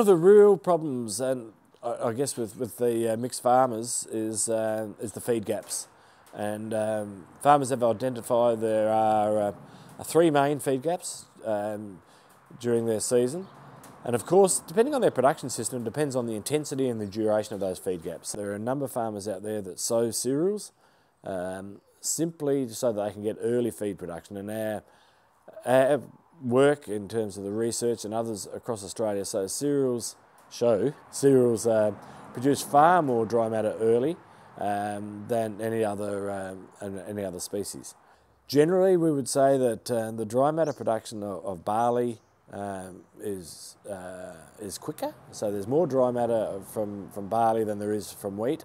of the real problems, and I guess with the mixed farmers, is the feed gaps. And farmers have identified there are 3 main feed gaps during their season. And of course, depending on their production system, depends on the intensity and the duration of those feed gaps. There are a number of farmers out there that sow cereals simply so that they can get early feed production. And our work in terms of the research and others across Australia, so cereals produce far more dry matter early than any other species. Generally, we would say that the dry matter production of barley is quicker, so there's more dry matter from barley than there is from wheat.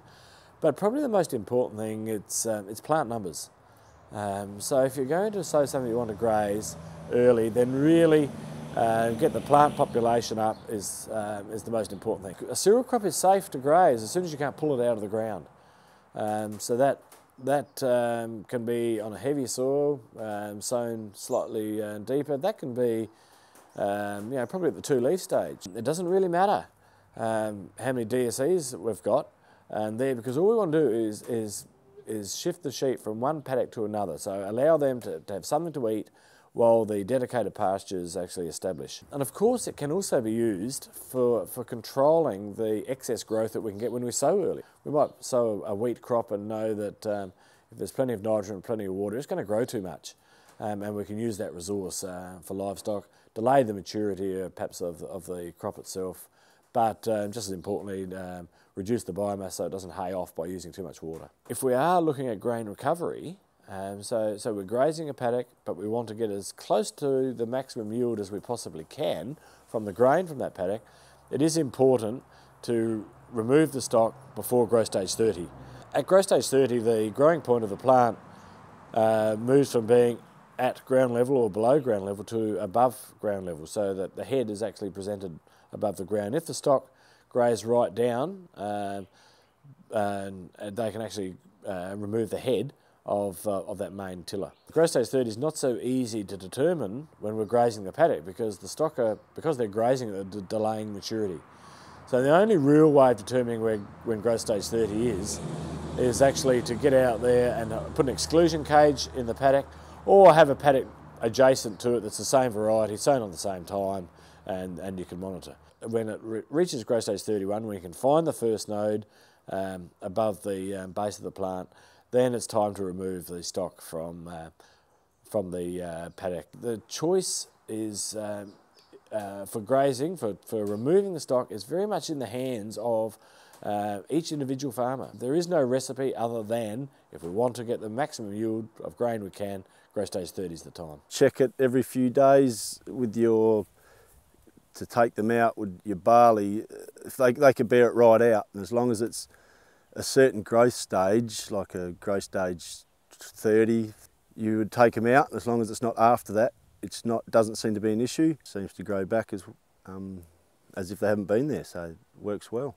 But probably the most important thing, it's plant numbers. So if you're going to sow something you want to graze early, then really get the plant population up is the most important thing. A cereal crop is safe to graze as soon as you can't pull it out of the ground. So that can be on a heavy soil, sown slightly deeper. That can be probably at the 2-leaf stage. It doesn't really matter how many DSEs we've got there, because all we want to do is shift the sheep from one paddock to another, so allow them to have something to eat while the dedicated pastures actually establish. And of course it can also be used for controlling the excess growth that we can get when we sow early. We might sow a wheat crop and know that if there's plenty of nitrogen and plenty of water, it's going to grow too much. And we can use that resource for livestock, delay the maturity perhaps of the crop itself, but just as importantly, reduce the biomass so it doesn't hay off by using too much water. If we are looking at grain recovery, so we're grazing a paddock, but we want to get as close to the maximum yield as we possibly can from the grain from that paddock, it is important to remove the stock before growth stage 30. At growth stage 30, the growing point of the plant moves from being at ground level or below ground level to above ground level, so that the head is actually presented above the ground. If the stock graze right down, and they can actually remove the head of that main tiller. Growth stage 30 is not so easy to determine when we're grazing the paddock, because the stock because they're grazing, they're delaying maturity. So the only real way of determining when growth stage 30 is actually to get out there and put an exclusion cage in the paddock, or have a paddock adjacent to it that's the same variety, sown on the same time, and you can monitor. When it reaches growth stage 31, we can find the first node above the base of the plant, then it's time to remove the stock from the paddock. The choice is for grazing, for removing the stock, is very much in the hands of each individual farmer. There is no recipe other than, if we want to get the maximum yield of grain we can, growth stage 30 is the time. Check it every few days with to take them out with your barley. If they can bear it right out, and as long as it's a certain growth stage, like a growth stage 30, you would take them out, and as long as it's not after that, doesn't seem to be an issue. It seems to grow back as if they haven't been there, so it works well.